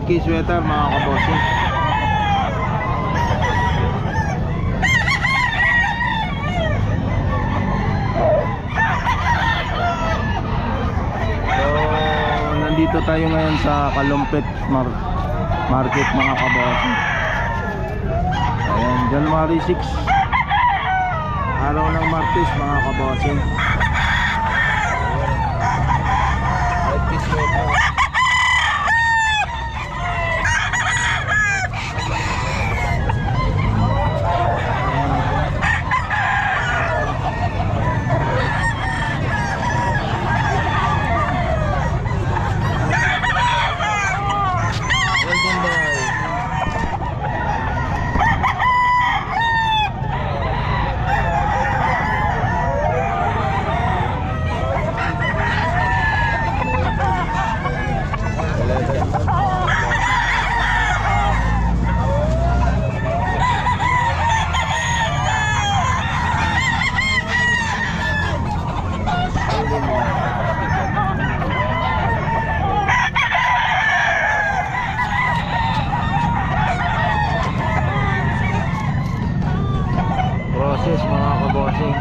Husky sweater mga kabossing. So nandito tayo ngayon sa Kalumpit Market mga kabossing. Ayan, January 6, araw ng Martes mga kabossing. Process mga kabossing.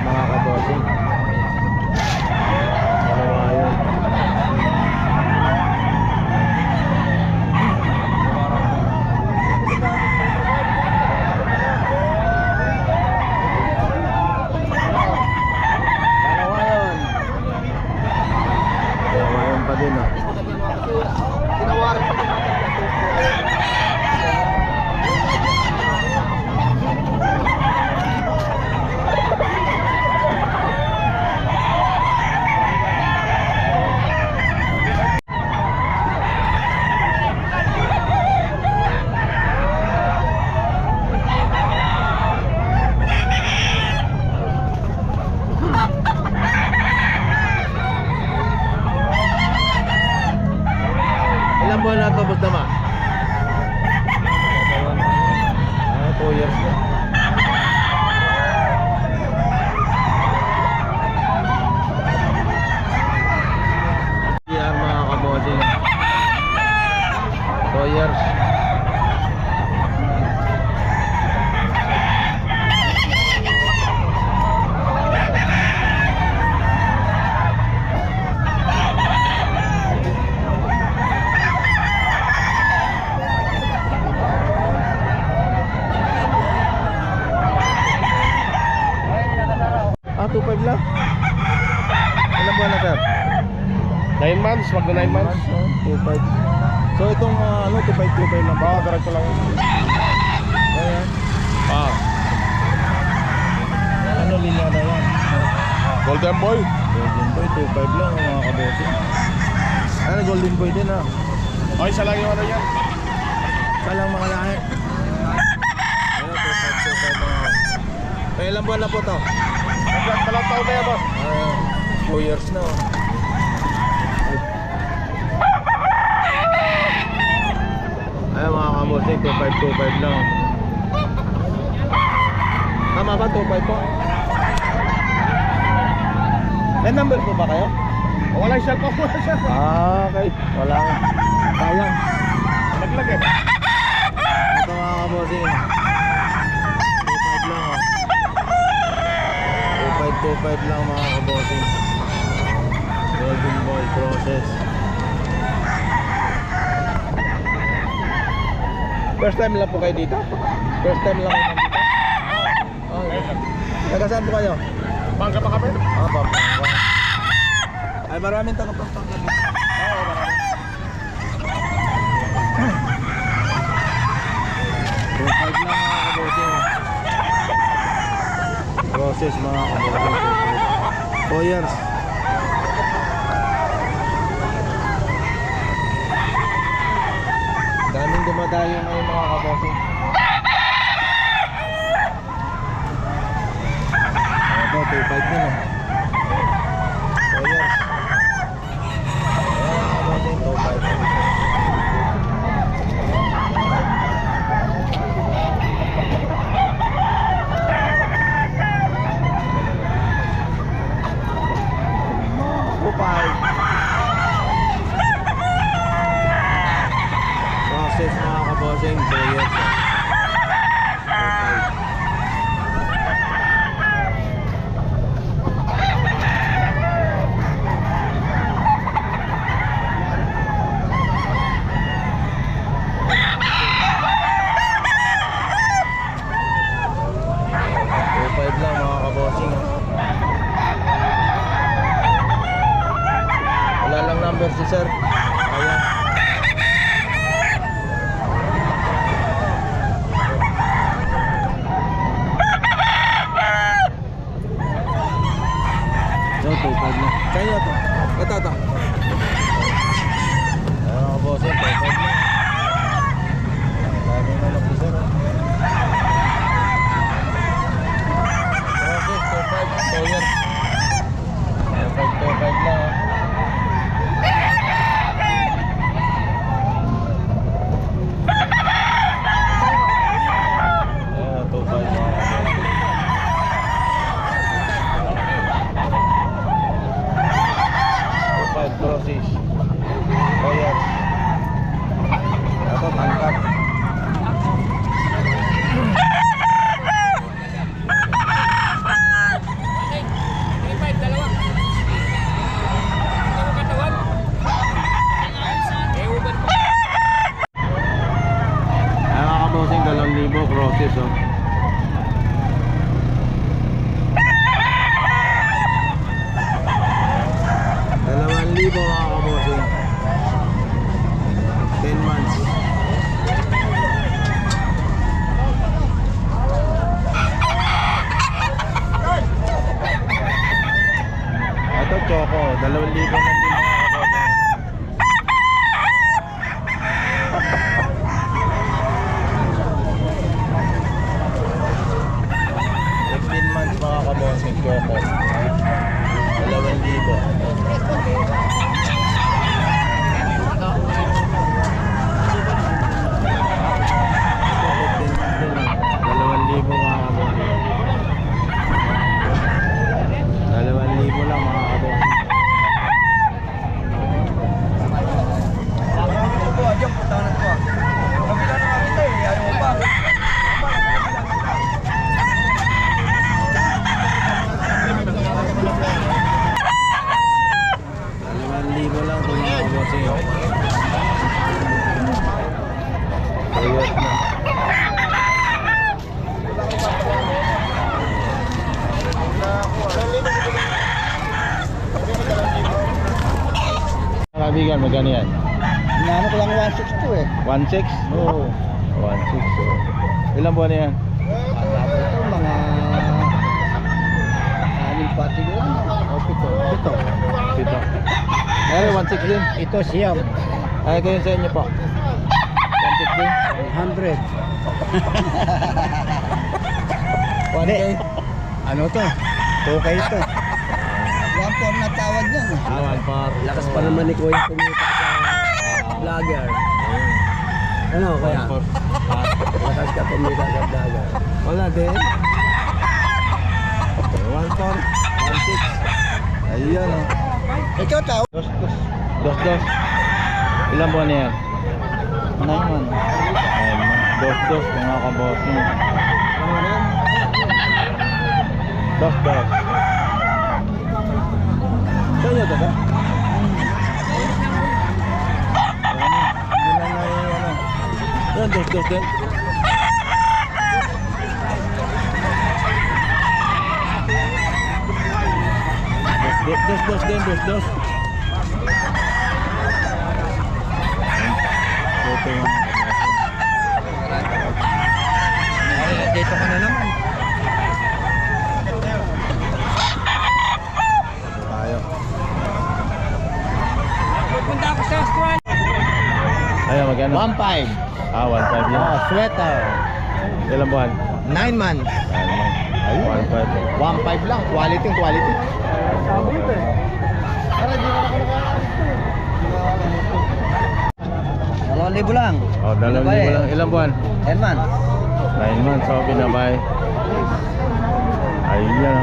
Mga kabossing, Kalawayon. Kalawayon pa din Ilang buwan na ito, Boss Dama? 2 years na. Yan mga kabossing, 2 years. Ah, 2.5 lang? Ilang buwan na, sir? 9 months, wag na 9 months. 2.5. So itong 2.5 lang. Baka direct ko lang. Ayan. Ano linya na yan? Golden boy. Golden Boy, 2.5 lang mga kabossing. Ano, Golden Boy din Okay, isa lang yung ano yan. Salang mga lahi. Ayun, 2.5 mga. Eh, ilang buwan na po to? Talang taon na yan, boss. 2 years na. Ayun mga kabossing, 2.5 lang. Tama ba? 2.5 po? May number po ba kayo? Wala yung cellphone, wala siya. Okay, wala nga. Sayang. Naglag eh. Ito mga kabossing. 2.5 lang oh. 2.5 lang mga kabossing. Golden Boy process. First time lang po kayo dito? First time lang kayo nandito? Oh, taga saan po kayo? Bangka pa kami? Ah, Pampanga. Ay, maraming taga Pampanga dito. Oo, marami. 2.5 lang mga kabossing. Process mga kabossing. 2 years. Daming dumadayo ngayon mga kabossing. Ito, 2.5 din oh. 2 years. Ayan mga kabossing, 2.5. Process mga kabossing, 2 years oh. Lang mga kabossing oh. Wala lang number si sir. Ayan. Ito, 2.5 na. Kaya ito. Ito. Ayan mga kabossing, 2.5 na. Sabi na lang si sir oh. Process, 2.5. 2 years. 2.5 lang oh. Process. Oh yes. Ito tangkat. Ay mga kabosing, 2,000 process oh. Libo mga kabosing, 10 months. Ito choco, 2,000 lang din mga kabosing. 15 months mga kabosing, choco, 2,000. Kaibigan, magkano yan? Inaano ko lang 162 eh. 1.6? Oo. 1.6 oh. Ilang buwan na yan? Sabi ko mga 6 pati ko lang. O 7. Dito. Meron 1.6 din? Ito siyam. Ay, kayo sa inyo po. 1.6 din? 100. 1K? Ano to? 2K ito. 1.4 na tawag yan. Ah, 1.4. Lakas pa naman ni Kuya kumita sa vlogger. Ano kaya? 1.4. Lakas ka kumita sa vlogger. Wala din. 1.4. 1.6. Ayan oh. Ito tao. Dos. Ilang buwan na yan? 9 man. Dos mga kabossing. Dos. Saan yun ba? Yan, dos din. Dos. Dito ka na naman. Tayo. Pupunta ako sa restaurant. Ayaw, magkano? 1.5. 1.5 yan. Sweater. Ilang buwan? 9 man. Ayun. 1.5. 1.5 lang. Quality. Dalawang libo lang. Oh, 2,000 lang. Ilang buwan? 10 man. 9 months. So, binabay. Ayun yan.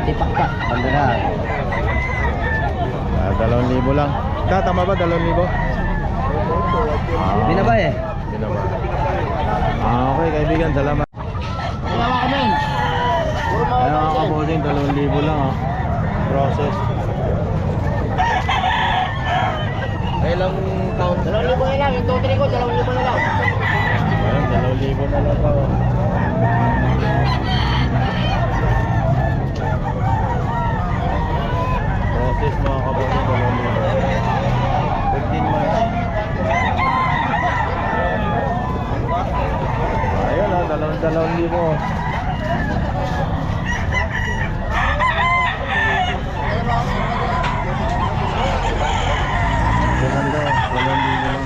Tipak ka. Bandera. 2,000 lang. Tama ba? 2,000? Binabay eh. Binabay. Okay, kaibigan. Salamat. Ginawa kami. Ayan mga kabosing, 2,000 lang oh. Process. Ilang taon? 2,000 na lang. Yung totally ko, 2,000 na lang. Ayan, 2,000 na lang oh. Process mga kabosing, 2,000. 15 months. Ayan oh, 2,000 oh. Ganda, 2,000 lang.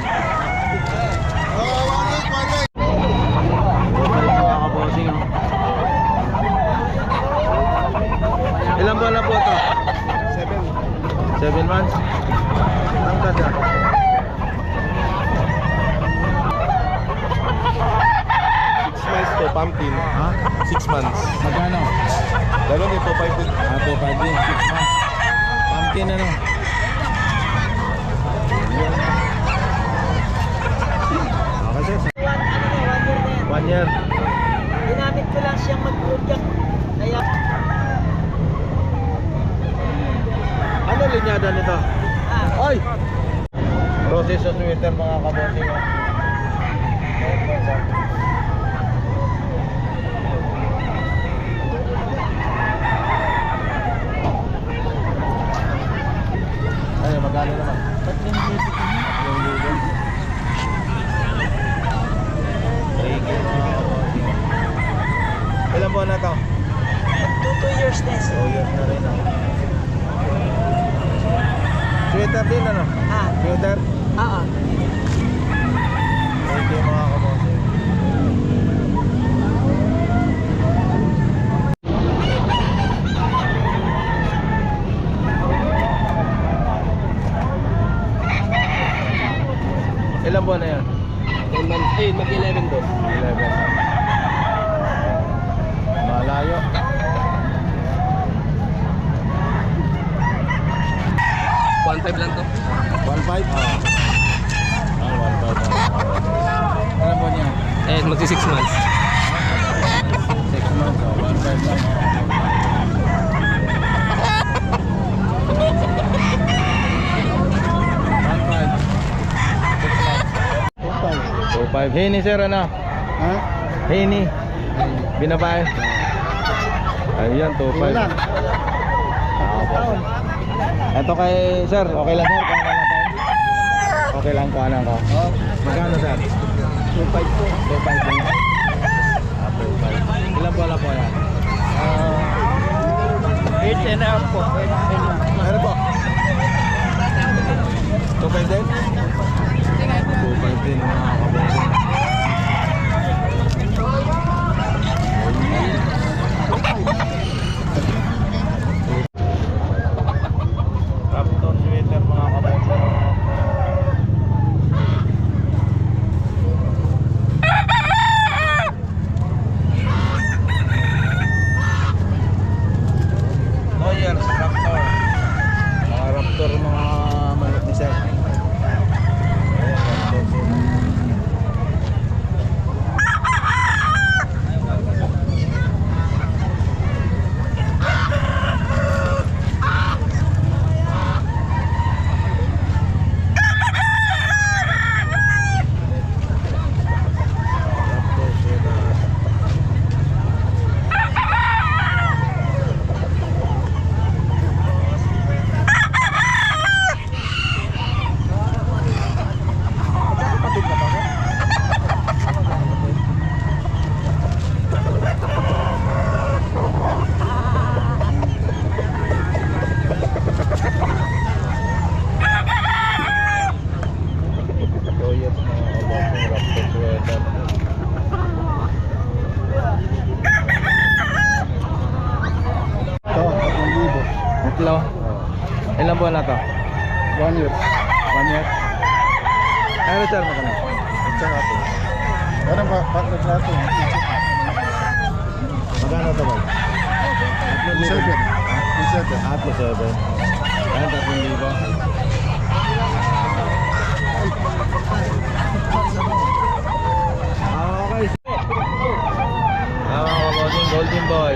Mga kabosing oh. Ilan buwan na po ito? 7 months? Ang ganda. To pumpkin. Ha? 6 months. Magkano? Dalawa nito 5 din. 2,500 din, 6 months. Pumpkin ano? Okay sir. 1 year. Ginamit ko lang siyang mag-project. Kaya... Ano linyada nito? Ay! Process sa sweater mga kabosing oh. Ay, magkano naman? 3,000. Ilan buwan na to? 2 years na. 2 years na rin. Sweater din ano? Sweater? Oo. Thank you mga kabosing. Ilan buwan na yan? 10 months. Mag-11 doon. 11. Malayo. $1.5 lang to. 1.5? 1.5. Ilan buwan yan? Magsi 6 months. 6 months. 1.5 lang. 2.5. Hini sir ano? Ha? Hini. Binabay. Ayan, 2.5. Ito kay sir, okay lang sir? Kung ano lang tayo? Okay lang kung ano ko. Magkano sir? 2.5 po. 2.5 din. 2.5. Ilan bola po yan? 8 and a half po. Ano po? 2.5 din? 2.5 din mga kabosing. Raptor sweater mga kabosing. Lawyers, Raptor. Mga Raptor Ilang buwan na to? 1 year. 1 year? Ano sir, magkano? At saka ito. Parang partner sa ito. Magkano to ba? 7. 7. Atlo 7. Ayan, 3,000. Okay. Mga kabossing, golden boy.